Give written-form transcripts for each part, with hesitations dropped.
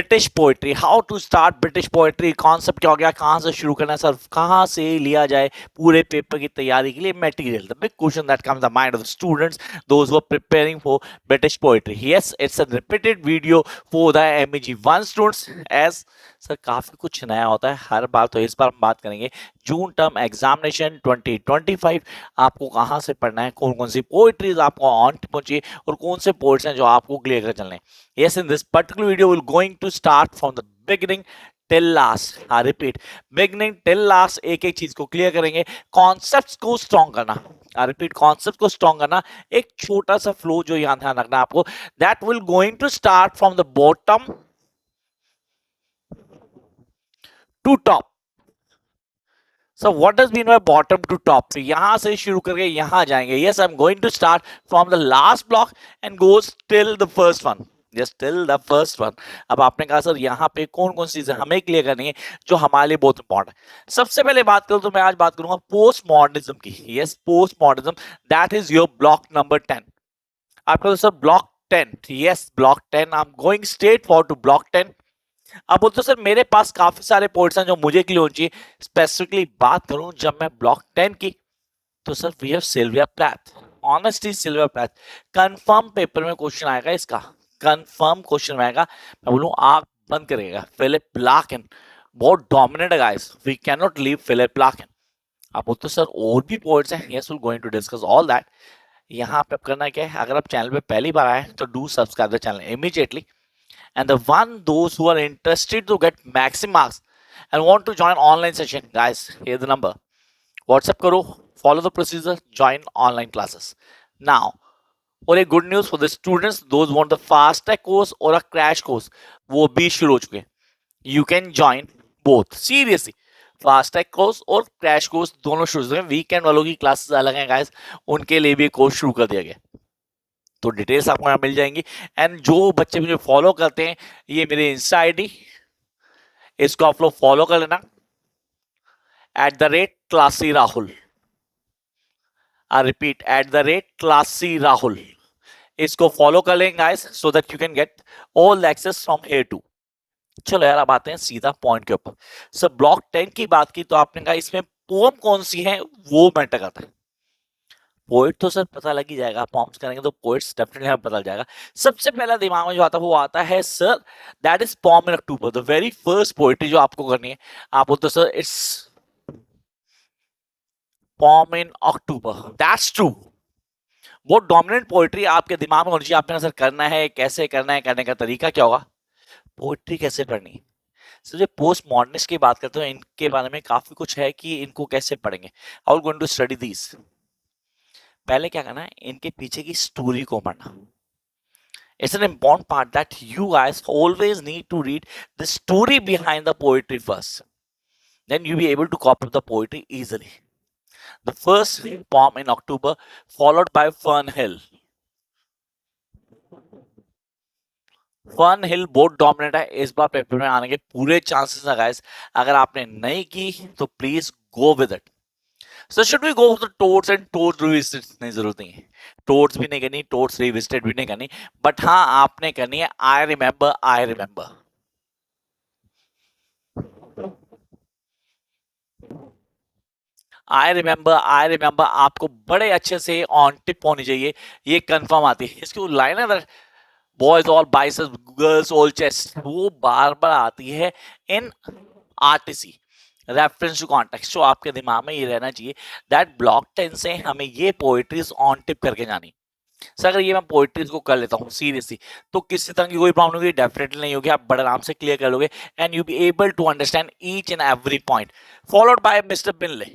British poetry, how to start British poetry, concept क्या हो गया, कहाँ से शुरू करना है सर, कहाँ से लिया जाए पूरे पेपर की तैयारी के लिए material, the big question that comes the mind of the students those who are preparing for British poetry. Yes, it's a repeated video for the MAG 1 students. As sir काफी कुछ नया होता है हर बार, तो इस बार हम बात करेंगे जून टर्म एग्जामिनेशन 2025. आपको कहाँ से पढ़ना है, कौन कौन सी पोइट्रीज आपको ऑन पहुंची और कौन से पोइट्स हैं जो आपको क्लियर कर चलने. Yes, in this particular video, we're going to start from the beginning till last. I repeat, beginning till last एक एक चीज को क्लियर करेंगे, कॉन्सेप्ट्स को स्ट्रॉन्ग करना. I repeat, कॉन्सेप्ट को स्ट्रॉन्ग करना. एक छोटा सा फ्लो जो यहाँ ध्यान रखना आपको, that will going to start from the bottom to top. So what does mean by bottom to top? तो यहां से शुरू करके यहां जाएंगे. Yes, I'm going to start from the last block and goes till the first one. Yes, till the first one. अब आपने कहा सर यहाँ पे कौन कौन सी चीजें हमें क्लियर करनी है जो हमारे लिए बहुत इंपॉर्टेंट है. सबसे पहले बात करूं तो मैं आज बात करूंगा पोस्ट मॉडर्निज्म की. Yes, post modernism, that is your block number 10. आपका sir block 10. Yes, block 10. I am going straight for to block 10. अब बोलते सर मेरे पास काफी सारे पोइट्स हैं जो मुझे क्लियर होनी चाहिए. स्पेसिफिकली बात करूं जब मैं ब्लॉक 10 की, तो sir we have Sylvia Plath. Honestly Sylvia Plath confirm paper में क्वेश्चन आएगा इसका, कंफर्म क्वेश्चन आएगा. मैं बोलूं आग बंद करेगा. फिलिप लार्किन बहुत डोमिनेट है guys, we can not leave Philip Larkin. आप बोलते सर और भी पोइट्स हैं. Yes, we going to discuss all that. यहाँ पे करना क्या है, अगर आप चैनल पे पहली बार आए तो do subscribe the channel immediately. And the one those who are interested to get maximum marks and want to join online session, guys, here's the number. WhatsApp करो, follow the procedure, join online classes now. और एक good news for the students those who want the fast track course और a crash course, वो भी शुरू हो चुके हैं. You can join both. Seriously, fast track course और क्रैश कोर्स दोनों शुरू हो चुके हैं. वीकेंड वालों की क्लासेस अलग हैं गाइस, उनके लिए भी कोर्स शुरू कर दिया गया. तो डिटेल्स आपको यहाँ मिल जाएंगी. एंड जो बच्चे मुझे फॉलो करते हैं, ये मेरे इंस्टा आईडी, इसको आप लोग फॉलो कर लेना @classy Rahul. I repeat @classy Rahul. इसको फॉलो कर लेंगे guys, so that you can get all access from here too. चलो यार, अब आते हैं सीधा पॉइंट के ऊपर. सर ब्लॉक 10 की बात की तो आपने कहा इसमें पोम कौन सी है वो मैटर करता है. पोइट तो सर पता लग ही जाएगा, पॉम्स करेंगे तो पोइट्स डेफिनेटली हमें पता लग जाएगा. सबसे पहला दिमाग में जो आता है वो आता है sir, that is poem in October. The very first poetry जो आपको करनी है, आप बोलते sir it's poem in October. That's true. वो डोमिनेंट पोइट्री आपके दिमाग में होनी चाहिए. आपने सर करना है, कैसे करना है, करने का तरीका क्या होगा, पोइट्री कैसे पढ़नी है. सर जो पोस्ट मॉडर्निस्ट की बात करते हैं इनके बारे में काफी कुछ है कि इनको कैसे पढ़ेंगे. How going to study this. पहले क्या करना है, इनके पीछे की स्टोरी को पढ़ना. It's an important part that you guys always need to read the story behind the poetry first. Then you'll be able to copy the poetry easily. The first poem in October, followed by Fern Hill. Fern Hill बहुत dominate है, इस बार paper में आने के पूरे chances है guys. अगर आपने नहीं की तो please go with it. So should we go for the toads and toads revisited? नहीं, जरूरत नहीं है. टोड्स भी नहीं करनी, टोड्स रिविजिटेड भी नहीं करनी, बट हाँ आपने करनी है I remember I remember. I remember आपको बड़े अच्छे से ऑन टिप होनी चाहिए, ये कंफर्म आती है. इसकी लाइन है boys all biceps girls all chest, वो बार बार आती है इन आरटीसी, रेफरेंस टू कॉन्टेक्स्ट. जो आपके दिमाग में ये रहना चाहिए दैट ब्लॉक 10 से हमें ये पोएट्रीज ऑन टिप करके जानी. सर अगर ये मैं पोएट्रीज को कर लेता हूँ सीरियसली तो किसी तरह की कोई प्रॉब्लम होगी, डेफिनेटली नहीं होगी. आप बड़े आराम से क्लियर कर लोगे and you be able to understand each and every point. Followed by mister बिनले.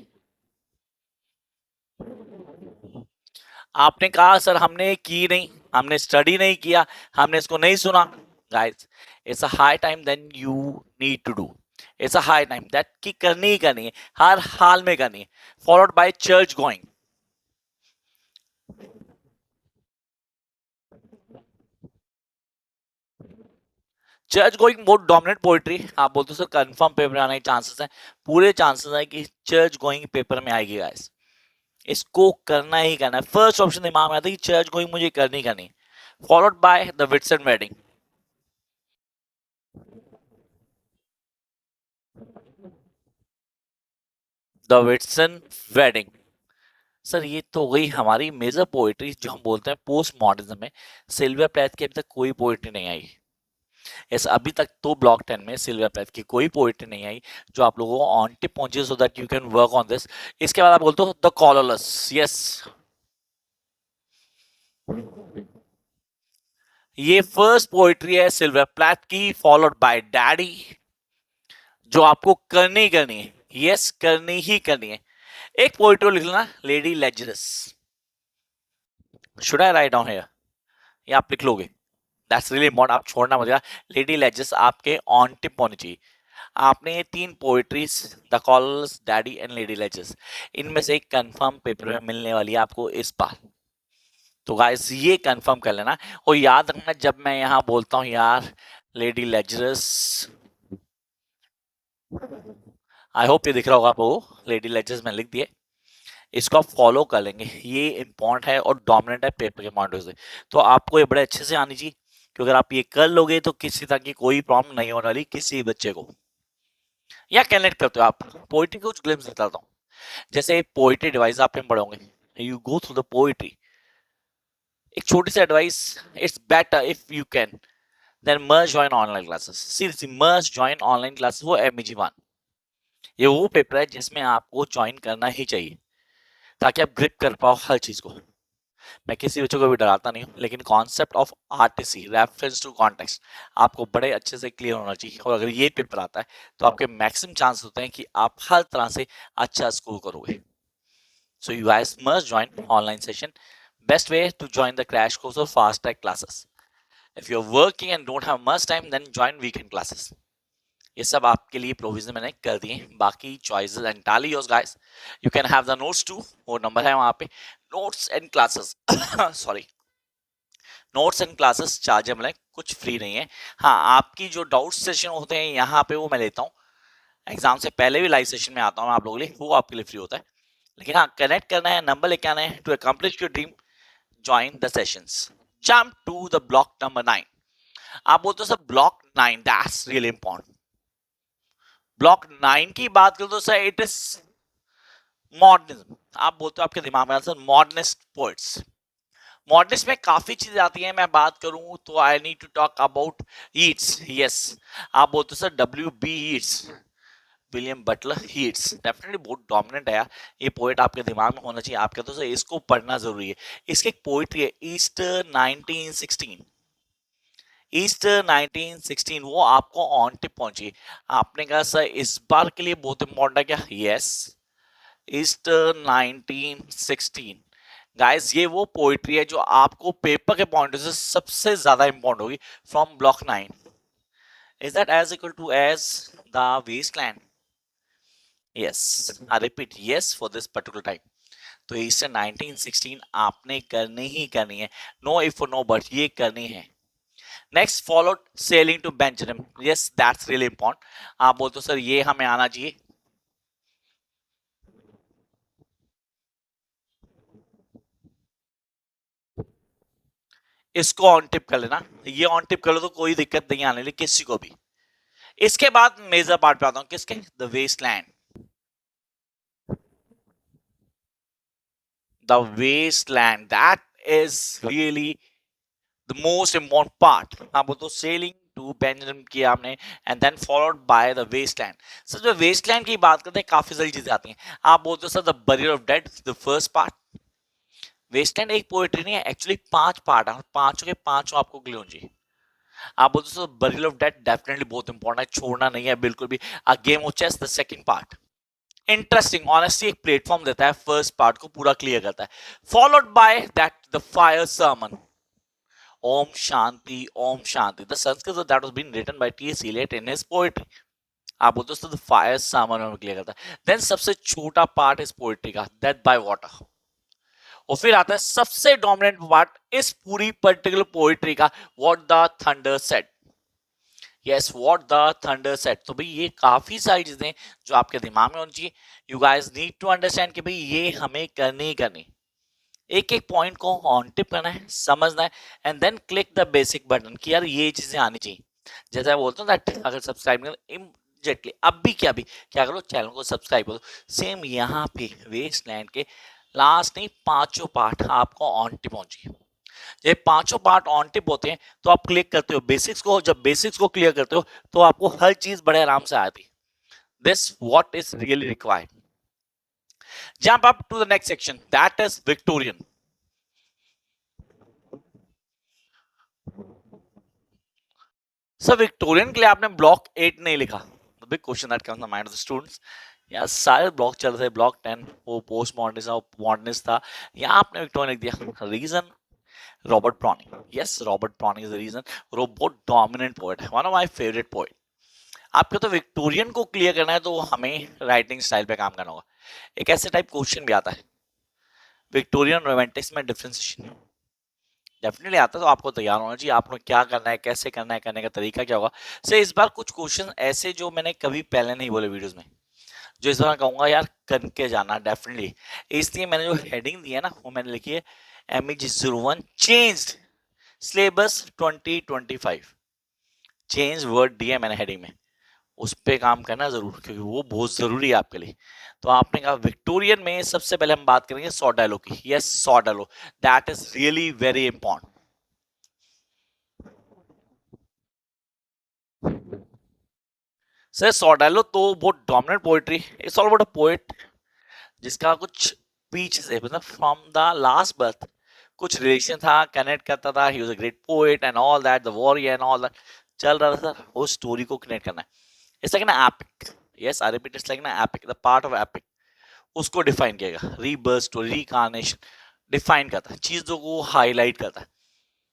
आपने कहा सर हमने की नहीं, हमने स्टडी नहीं किया, हमने इसको नहीं सुना. Guys, it's a high time then you need to do. It's a high time that की करनी ही करनी है, हर हाल में करनी है. Followed bye church going. Church going बहुत डोमिनेंट पोएट्री. आप बोलते हो सर कंफर्म पेपर में आने के चांसेस हैं, पूरे चांसेस है कि चर्च गोइंग पेपर में आएगी गाइस. इसको करना ही करना है. फर्स्ट ऑप्शन दिमाग में आता है कि चर्च गोइंग मुझे करनी करनी. Followed by the Whitson wedding. The Whitson wedding. Sir ये तो हो गई हमारी मेजर पोएट्री जो हम बोलते हैं पोस्ट मॉडर्निज्म में। सिल्विया प्लेथ की अभी तक कोई पोएट्री नहीं आई। यस, अभी तक तो ब्लॉक 10 में सिल्विया प्लेथ की कोई पोएट्री नहीं आई जो आप लोगों को ऑन टिप पहुंचे सो that you can work on this. इसके बाद आप बोलते हो द कॉलरलेस। यस, ये फर्स्ट पोएट्री है सिल्विया प्लेथ की, फॉलोड बाय डैडी, जो आपको करनी ही करनी है। यस, करनी ही करनी है। एक पोएट्री लिख लेना, lady Lazarus. Should I write down here? ये आप लिख लोगे, दैट्स रियली इम्पोर्टेंट, आप छोड़ना मत। लेडी लेजरस आपके ऑन टिप होनी चाहिए। आपने ये 3 poetries, the Colossus, Daddy and Lady Lazarus, इनमें से एक कंफर्म पेपर में मिलने वाली है आपको इस बार। तो गाइस ये कंफर्म कर लेना और याद रखना जब मैं यहाँ बोलता हूँ यार लेडी लेजरस, आई होप ये दिख रहा होगा आपको, लेडी लेजर्स में लिख दिए। इसको आप फॉलो कर लेंगे, ये इंपॉर्टेंट है और डोमिनेंट है पेपर के पॉइंट से। तो आपको ये बड़े अच्छे से आनी चाहिए, क्योंकि अगर आप ये कर लोगे तो किसी तरह की कोई प्रॉब्लम नहीं होने वाली किसी बच्चे को। या कनेक्ट करते हो आप पोइट्री को, कुछ ग्लिम्स बताता हूँ। जैसे पोइट्री डिवाइस आप पढ़ोगे, you go through the poetry. एक छोटी सी advice, it's better if you can then merge join online classes. Seriously merge join online classes, वो MEG1, ये वो पेपर है जिसमें आपको ज्वाइन करना ही चाहिए ताकि आप ग्रिप कर पाओ हर चीज को। मैं किसी बच्चों को भी डराता नहीं हूँ, लेकिन concept of RTC, reference to context, आपको बड़े अच्छे से क्लियर होना चाहिए। और अगर ये पेपर आता है तो आपके मैक्सिमम चांस होते हैं कि आप हर तरह से अच्छा स्कोर करोगे। So you guys must join online session, best way to join the crash course और fast track classes. If you are working and don't have much time then join weekend classes. ये सब आपके लिए provision मैंने कर दिए, बाकी choices entirely yours guys. You can have the notes too, वो नंबर है वहां पे, notes and classes sorry, notes and classes chargeable है, कुछ फ्री नहीं है। हाँ, आपकी जो डाउट सेशन होते हैं यहाँ पे वो मैं लेता हूँ, एग्जाम से पहले भी लाइव सेशन में आता हूँ आप लोगों के लिए, वो आपके लिए फ्री होता है। लेकिन हाँ, कनेक्ट करना है, नंबर लेके आना है to accomplish your dream, join the sessions. Jump to the block number 9। आप बोलते हो sir block 9, that's really important. Block 9 की बात करो तो सर इट इज मॉडर्निज्म। आप बोलते हो आपके दिमाग में सर मॉडर्निस्ट पोएट्स। मॉडर्निस्ट में काफी चीजें आती हैं, मैं बात करूं तो I need to talk about Yeats. Yes, आप बोलते हो sir WB Yeats, William Butler Yeats, definitely बहुत डोमिनेंट है यार। ये पोएट आपके दिमाग में होना चाहिए। आप कहते हो सर इसको पढ़ना जरूरी है। इसकी एक पोएट्री है ईस्टर 1916, ईस्टर 1916, वो आपको ऑन टिप पहुंची। आपने कहा सर इस बार के लिए बहुत इंपॉर्टेंट है क्या? यस, ईस्टर 1916 गाइस, ये वो पोइट्री है जो आपको पेपर के पॉइंट से सबसे ज्यादा इंपॉर्टेंट होगी from block 9। Is that as equal to as the Waste Land? Yes, I repeat, yes for this particular time. तो ईस्टर 1916 आपने करनी ही करनी है, नो इफ नो बट, ये करनी है। Next followed sailing to Byzantium. Yes, that's really important. आप बोलते हो सर ये हमें आना चाहिए। इसको ऑन टिप कर लेना, ये ऑन टिप कर लो तो कोई दिक्कत नहीं आने वाली किसी को भी। इसके बाद मेजर पार्ट पे आता हूं, किसके? The Waste Land. The Waste Land, that is really the most important part. आप बोलते हो सेलिंग टू बेंजामिन किया आपने, and then followed by the Waste Land. Sir जो वेस्टलैंड की बात करते हैं काफी सारी चीजें आती हैं। आप बोलते हो sir the burial of dead, the first part. Waste Land एक पोएट्री नहीं है, एक्चुअली 5 पार्ट है, पांचों के पांचों आपको क्लियर होनी चाहिए। आप बोलते हो बरियल ऑफ डेड, डेफिनेटली बहुत इंपॉर्टेंट है, छोड़ना नहीं है बिल्कुल भी। A game of chess, the second part, interesting, honestly एक प्लेटफॉर्म देता है, फर्स्ट पार्ट को पूरा क्लियर करता है। Followed by that the fire sermon, Om Shanti Om Shanti, the Sanskrit that was been written by T.S. Eliot in his poetry. आप बोलते हो द फायर सर्मन में क्लियर करता है। देन सबसे छोटा पार्ट इस पोएट्री का, डेथ बाय वाटर। और फिर आता है सबसे डोमिनेंट पार्ट इस पूरी पर्टिकुलर पोएट्री का, what the thunder said. Yes, what the thunder said. तो भाई ये काफी सारी चीजें जो आपके दिमाग में होनी चाहिए। You guys need to understand कि भाई ये हमें करनी ही करनी, एक एक पॉइंट को ऑन टिप करना है, समझना है, and then click the basic button कि यार ये चीजें आनी चाहिए। जैसा बोलता हूँ दैट अगर सब्सक्राइब इमीडिएटली अभी क्या करो, चैनल को सब्सक्राइब करो। सेम यहाँ पे वेस्टलैंड के लास्ट नहीं 5 पार्ट आपको ऑन टिप पहुंची। ये 5 पार्ट ऑन टिप होते हैं तो आप क्लिक करते हो बेसिक्स को, जब बेसिक्स को क्लियर करते हो तो आपको हर चीज बड़े आराम से आती। This what is really required. Jump up to the next section, that is Victorian. Sir Victorian के लिए आपने ब्लॉक 8 नहीं लिखा। The big question that comes in the mind of the students, यार सारे ब्लॉक चल रहे थे, ब्लॉक 10 वो पोस्ट मॉडर्निस्ट था, यहाँ आपने विक्टोरियन लिख दिया। Reason Robert Browning. Yes, Robert Browning is the reason. Robert dominant poet है, one of my favourite poet. आपको तो विक्टोरियन को क्लियर करना है तो हमें राइटिंग स्टाइल पे काम करना होगा। एक ऐसे टाइप क्वेश्चन भी आता है, विक्टोरियन रोमांटिक्स में डिफरेंशिएशन डेफिनेटली आता है, तो आपको तैयार होना चाहिए। आपको क्या करना है, कैसे करना है, करने का तरीका क्या होगा। से इस बार कुछ क्वेश्चन ऐसे जो मैंने कभी पहले नहीं बोले वीडियोस में, जो इस बार कहूंगा यार करके जाना डेफिनेटली। इसलिए मैंने जो हेडिंग दी है ना वो मैंने लिखी है MEG01 changed syllabus 2025। Change word दिया मैंने हेडिंग में, उस पे काम करना जरूर, क्योंकि वो बहुत जरूरी है आपके लिए। तो आपने कहा विक्टोरियन में सबसे पहले हम बात करेंगे सॉर्ट की। Yes, sort that is really very important. Sir Sordello तो बहुत dominant poetry, it's all about a poet जिसका कुछ पीछे से मतलब फ्रॉम द लास्ट बर्थ कुछ रिलेशन था, कनेक्ट करता था, he was a great poet and all that, the warrior and all that चल रहा था सर। वो स्टोरी को कनेक्ट करना है, it's like an epic. Yes I repeat, it's like an epic, the part of epic. उसको define किएगा, rebirth story, reincarnation define करता है, चीजों को हाईलाइट करता है।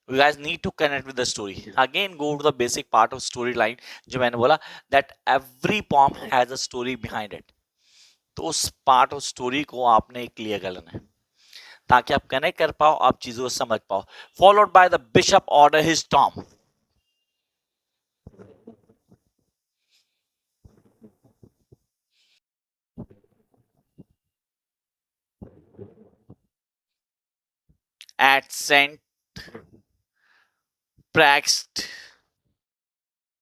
You guys need to connect with the story. Again, go to the basic part of storyline जो मैंने बोला that every poem has a story behind it. तो उस पार्ट ऑफ स्टोरी को आपने क्लियर कर लेना है ताकि आप कनेक्ट कर पाओ, आप चीजों को समझ पाओ। Followed by the bishop order his tomb. At Saint Praxed's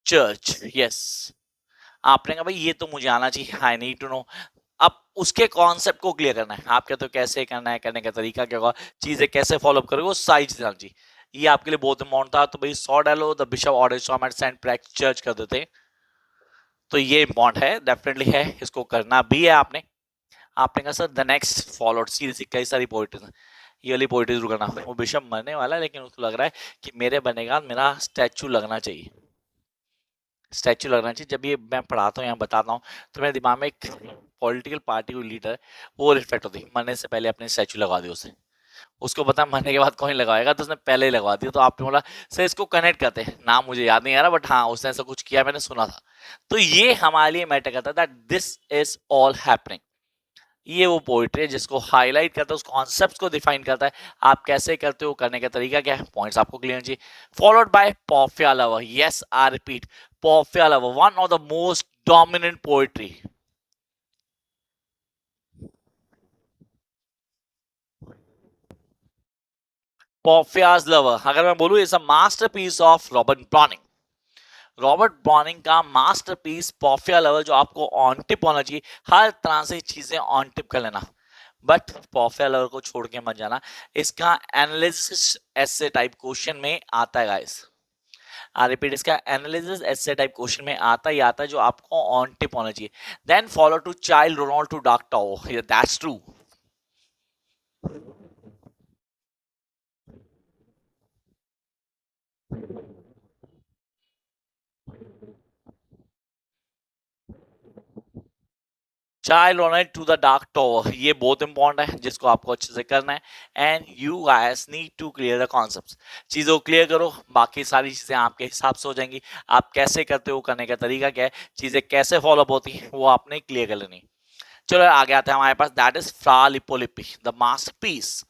church. Yes, आपने कहा भाई ये तो मुझे आना चाहिए, आई नीड टू नो। अब उसके कॉन्सेप्ट को क्लियर करना है, आप कहते हो कैसे करना है, करने का तरीका क्या होगा, चीजें कैसे फॉलो अप करोगे, वो सारी चीजें आनी चाहिए। ये आपके लिए बहुत इंपॉर्टेंट था। तो भाई 100 डालो, the bishop orders tomb at Saint Praxed's church कर देते, तो ये इंपॉर्टेंट है, डेफिनेटली है, इसको करना भी है आपने। आपने कहा sir the next followed series कई सारी पोइट्रीज, ये वाली पोइट्रीज रुकना, वो बिशप मरने वाला है लेकिन उसको लग रहा है कि मेरे बनेगा, मेरा स्टैचू लगना चाहिए, स्टैचू लगना चाहिए। जब ये मैं पढ़ाता हूँ या बताता हूँ तो मेरे दिमाग में एक पॉलिटिकल पार्टी कोई लीडर वो रिफ्लेक्ट होती है, मरने से पहले अपने स्टैचू लगा दिया उसे, उसको पता मरने के बाद कौन लगाएगा, तो उसने पहले ही लगवा दिया। तो आपने बोला सर इसको कनेक्ट करते हैं, नाम मुझे याद नहीं आ रहा बट हाँ उसने ऐसा कुछ किया, मैंने सुना था। तो ये हमारे लिए मैटर करता है that this is all happening. ये वो पोइट्री है जिसको हाईलाइट करता है, उस कॉन्सेप्ट को डिफाइन करता है, आप कैसे करते हो, करने का तरीका क्या है, पॉइंट्स आपको क्लियर चाहिए। फॉलोड बाय पोफिया लवर। यस आई रिपीट, पोफिया lover, one of the most dominant poetry. पोफियाज लवर अगर मैं बोलूं is a masterpiece of Robert Browning. Robert Browning का मास्टरपीस पोफिया लवर, जो आपको ऑन टिप होना चाहिए, हर तरह से चीजें ऑन टिप कर लेना। बट पोफिया लवर को छोड़ के मत जाना, इसका एनालिसिस ऐसे टाइप क्वेश्चन में आता है गाइस। आई रिपीट, इसका एनालिसिस ऐसे टाइप क्वेश्चन में आता ही आता है जो आपको ऑन टिप होना चाहिए। Then follow to Childe Roland to Dark Tower, that's true. Childe Roland to the Dark Tower, ये बहुत इंपॉर्टेंट है जिसको आपको अच्छे से करना है। And you guys need to clear the concepts, चीजों को क्लियर करो, बाकी सारी चीजें आपके हिसाब से हो जाएंगी। आप कैसे करते हो, करने का तरीका क्या है, चीजें कैसे फॉलो होती है, वो आपने क्लियर कर लेनी। चलो आगे आते हैं हमारे पास, that is Fra Lippo Lippi, the masterpiece,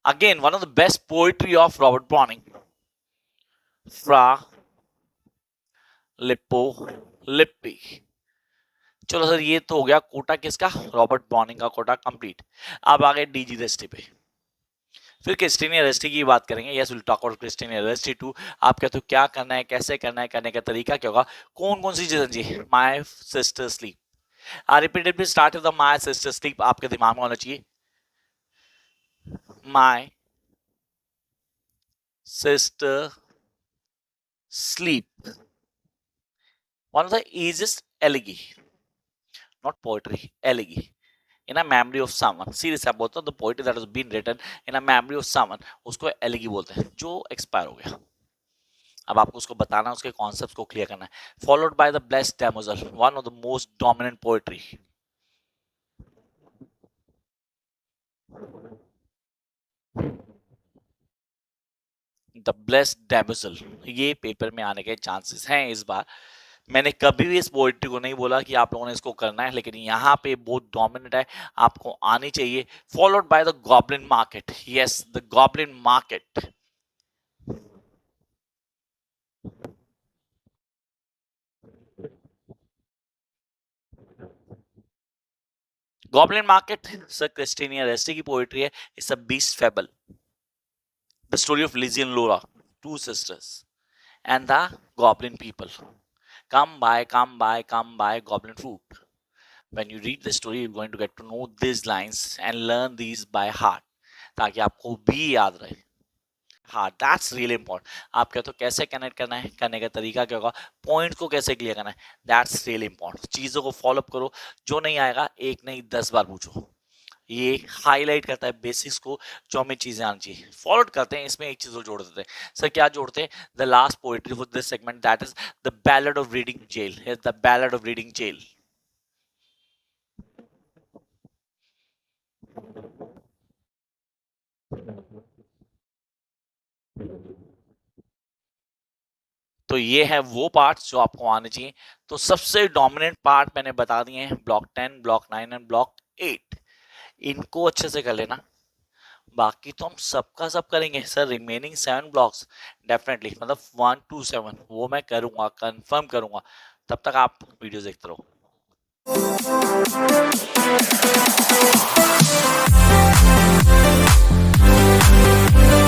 again one of the best poetry of Robert Browning. Fra Lippo Lippi. चलो सर ये तो हो गया कोटा किसका, रॉबर्ट ब्राउनिंग का कोटा कंप्लीट। अब आ गए डीजी रेस्टी पे। फिर क्रिस्टीनिया रेस्टी की बात करेंगे। Yes, will talk about Christina Rossetti too. आप कहते हो क्या करना है, कैसे करना है, करने का तरीका क्या होगा, कौन कौन सी चीजें जी। My sister sleep, repeatedly start with the my sister sleep, आपके दिमाग में होना चाहिए। My sister sleep. One of the easiest elegy, not poetry, elegy. In a memory of someone. Serious about the poetry that has been written in a memory of someone, उसको elegy बोलते हैं, जो expire हो गया। अब आपको उसको बताना है, उसके कॉन्सेप्ट्स को क्लियर करना है। Followed by the blessed damsel, one of the most dominant poetry. The blessed damozel, ये पेपर में आने के चांसेस हैं इस बार। मैंने कभी भी इस पोएट्री को नहीं बोला कि आप लोगों ने इसको करना है, लेकिन यहाँ पे बहुत डोमिनेट है, आपको आनी चाहिए। Followed by the goblin market, yes the goblin market. Goblin market sir Christina Rossetti की पोएट्री है। It's a beast fable, the story of Lizzie and Laura, two sisters and the goblin people. Come by goblin fruit. When you read the story, you're going to get to know these lines and learn these by heart, ताकि आपको भी याद रहे। हाँ, that's really important. आप कहते हो कैसे कनेक्ट करना है, करने का तरीका क्या होगा, पॉइंट को कैसे क्लियर करना है, दैट्स रियली इंपॉर्टेंट। चीज़ों को फॉलोअप करो, जो नहीं आएगा एक नहीं 10 बार पूछो। ये हाईलाइट करता है बेसिक्स को, जो हमें चीजें आनी चाहिए। फॉलोड करते हैं, इसमें एक चीज और जोड़ देते हैं। सर क्या जोड़ते हैं? The last poetry for this segment, that is the ballad of Reading Gaol. The ballad of Reading Gaol. तो ये है वो पार्ट्स जो आपको आने चाहिए। तो सबसे डोमिनेंट पार्ट मैंने बता दिए हैं, ब्लॉक 10, ब्लॉक 9 एंड ब्लॉक 8। इनको अच्छे से कर लेना, बाकी तो हम सबका सब करेंगे सर। रिमेनिंग 7 ब्लॉक्स डेफिनेटली, मतलब 1 to 7 वो मैं करूंगा, कंफर्म करूंगा। तब तक आप वीडियो देखते रहो।